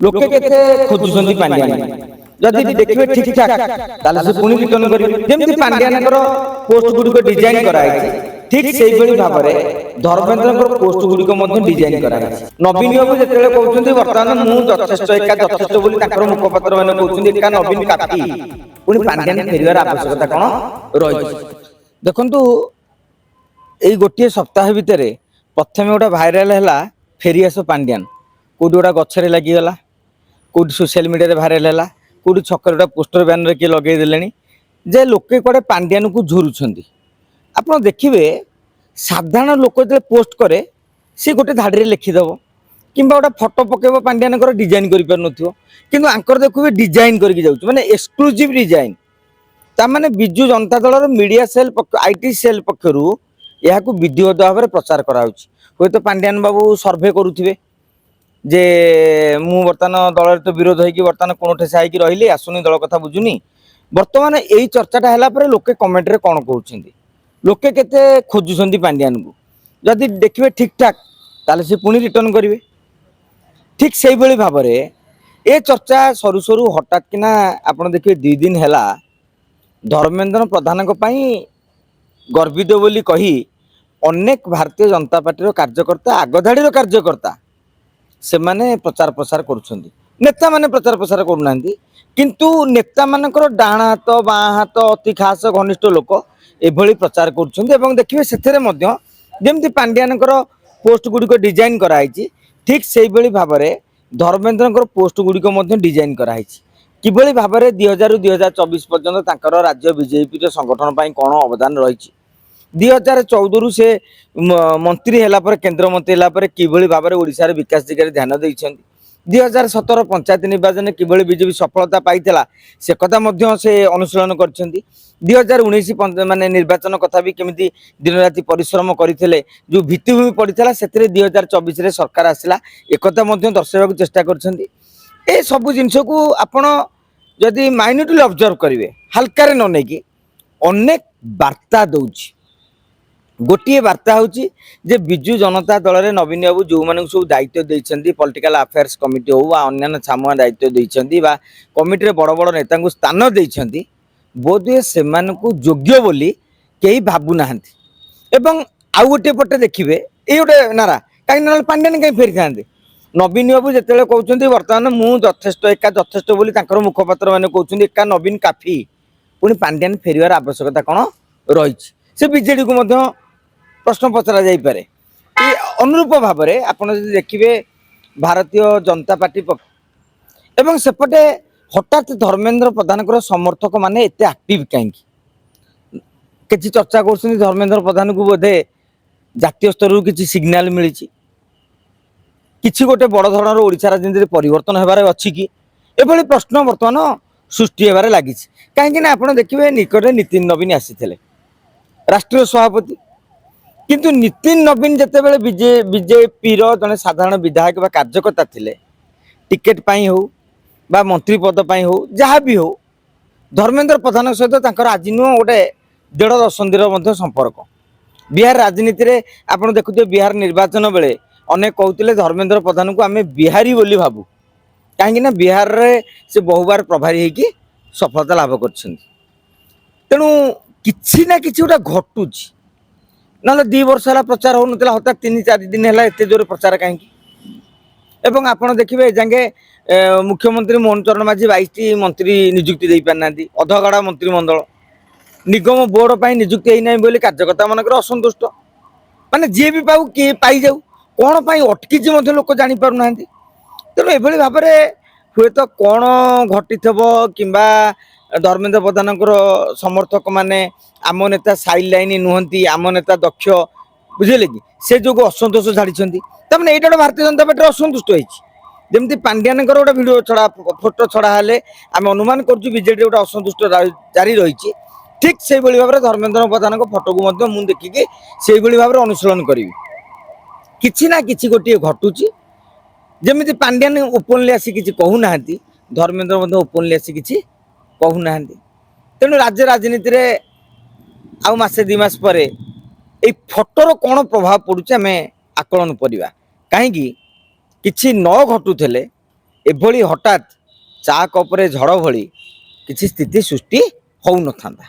लोके केते खोजुछंती पांड्यान जदि देखिबे ठीक ठाक ताले से पुनी रिटर्न करिवे जेमति पांड्यानकर पोस्ट गुडी को डिजाइन कराइछि ठीक सेही भली भाबरे धर्मेंद्रकर पोस्ट गुडी को मध्ये डिजाइन कराइछि नवीन बाबू जेतेले कहउछंती वर्तमान मु यथेष्ट एका यथेष्ट बोली ताकर मुखपत्र माने कहउछंती एका नवीन काफी पुनी पांड्यान फेरिवार आवश्यकता कोन रहिछि देखंतु एई गोटिए सप्ताह भितरे प्रथमे गोटा भाइराल हैला फेरियास पांड्यान कोडी गोटा गछरे लागि गला कोडी सोशल मीडिया भाइराल हैला कोडी छकर गोटा पोस्टर बैनर के लगे देलेनी जे लोके कोडे पांड्यान को झुरुछंती आपण देखिबे साधारण लोक जे पोस्ट करे से गोटे धाड़ी लिखि दबो किंबा गोटा फोटो पकेबो पांड्यान कर डिजाइन करि पर नथियो किंतु आंकर देखिबे डिजाइन करके जाउछ माने एक्सक्लूसिव डिजाइन ता माने बिजु जनता दल रो मीडिया सेल आईटी सेल पक्षरु यहा को विधिवत भाव प्रचार कराउछ होय तो पांड्यान बाबू सर्वे करूथिबे जे मु वर्तमान दल तो विरोध होगी वर्तमान कोठे साइकी रहिली आसुनी दल कथा बुझुनी वर्तमान एई चर्चाटा हला परे लोके कमेंट रे कोन कहउछिंदी लोके केते खोजुछंती पांड्यान को जदि देखिबे ठीक ठाक ताले से पुनी रिटर्न करिवे ठीक सेही भली भाबरे ए चर्चा सरू सरू हठात किना आपण देखिबे 2 दिन हला धर्मेंद्र प्रधान को पई गर्वित बोली कही अनेक भारतीय जनता पार्टी रो कार्यकर्ता आगधाड़ी रो कार्यकर्ता से माने प्रचार प्रसार करुछंती नेता माने प्रचार प्रसार करूनांती किंतु नेता मानकर डाण हाथ बाँ हाथ अति खास घनिष्ठ लोक एभली प्रचार करुछंती एवं देखिबे सेथरे मध्य जेमति पांड्यानकर पोस्ट गुडी को डिजाइन कराइछि ठीक सेही भली भाबरे धर्मेंद्रकर पोस्ट गुडी को मध्य डिजाइन कराइछि किभली भाबरे 2000 रु 2024 पर्यंत तांकर राज्य बीजेपी रो संगठन पई कोन अवदान रहिछि 2014 रु से मंत्री हैला पर केंद्र मंत्री हैला पर किभली भाबरे ओडिसा रे विकास दिगरे ध्यान दैछंती 2017 पंचायत निर्वाचन किभली बीजेपी सफलता पाइतला से कथा मध्य से अनुसरण करछंती 2019 माने निर्वाचन कथा भी केमिति दिन राति परिश्रम करथिले जो भित्तिभूमि पड़ितला सेतरे 2024 रे सरकार आसिला एकता मध्य दर्शाइबाक चेष्टा करछंती ए सब जिंस को आपण जदि माइन्यूटली ऑब्जर्व करिवे हल्का रे न नेकी अनेक वार्ता दउछि गोटे वार्ता होची जे बिजु जनता दल रे नवीन बाबू जो माने सब दायित्व देइछंती पॉलिटिकल अफेयर्स कमिटी हो वा अन्य छामुआ दायित्व देइछंती बा कमिटी रे बड़ बड़ नेता को स्थान देइछंती बोधे से को योग्य बोली केही भाबु नाहंती एवं आउ गोटे पटे देखिबे ए गोटे नारा काई न पांड्यान काई फेरि थांते नवीन बाबू जेतेले कहउछंती वर्तमान मु यथेष्ट बोली तांकर मुखपत्र माने कहउछंती एका नवीन काफी पुनी पांड्यान फेरिवार आवश्यकता कोन रहिछि से बीजेडी को मध्य प्रश्न पचरा जाई पारे ए अनुरूप भाव में आपड़ देखिए भारतीय जनता पार्टी एवं सेपटे हठात धर्मेंद्र प्रधान समर्थक माने एते एक्टिव कहीं किसी चर्चा कर धर्मेंद्र प्रधान को बोधे जातीय स्तर किसी सिग्नाल मिली किसी गोटे बड़ धरण ओडिशा राजनीति परिवर्तन होबार अच्छी कि एभली प्रश्न बर्तमान सृष्टि होबार लगी कहीं आप देखिए निकटे नितिन नवीन आसी राष्ट्रीय सभापति किंतु नितिन नवीन जिते बड़े बीजेपी जने साधारण विधायक बा कार्यकर्ता थिले टिकेट पाई हो बा मंत्री पद पाई हो जहाँ भी हो धर्मेंद्र प्रधान सहित आज नुह गोटे 1.5 दशंधि संपर्क बिहार राजनीति रे आपण देखुते बिहार निर्वाचन बेले अनेक कहते धर्मेंद्र प्रधान को आम बिहारी बोली भाबू कहीं बिहार रे से बहु बार प्रभारी होगी सफलता लाभ कर तेणु किसी ना कि गोटे घटुची ना 2 वर्ष है प्रचार हो ना हठात 3-4 दिन है एत जोर प्रचार कहीं एवं आपड़ देखिए जांगे मुख्यमंत्री मोहन चरण माझी 22टी मंत्री नियुक्ति दे पारना अधगढ़ा मंत्रिमंडल निगम बोर्ड पर नियुक्ति होना बोली कार्यकर्ता मानक असंतुष्ट माने जी भी पाऊ किए पाई जाऊ कौन पाई अटकी लोक जापर ना तेणु एभली भाव में हुए तो कौन घटी किंबा धर्मेंद्र प्रधान समर्थक माने आम नेता साइड लाइन नुहंती आम नेता दक्ष बुझे कि से जो असंतोष झाड़ी तमें यहाँ भारतीय जनता पार्टी असंतुष्ट होमती पांड्यान गोटे भिड छड़ा फोटो छड़ा हेले आम अनुमान करजेडी गोटे असंतुष्ट जारी रही ठीक से भाव में धर्मेंद्र प्रधान फोटो को मुझे देखिकी से भाव में अनुसरण करी कि ना कि गोटे घटुची जमी पांड्यान ओपनली आसी किसी कहूना धर्मेंद्र ओपनली आसी किसी कहूना तेणु राज्य राजनीति रे आउ मासे 2 मास पर फोटोर कौन प्रभाव पड़ुचे आम आकलन करवा कहीं किसी न घटुले ଏଭଳି ହଠାତ୍ ଚା କପରେ ଝଡ଼ ଭଳି କିଛି ସ୍ଥିତି ସୃଷ୍ଟି ହଉନଥାନ୍ତା।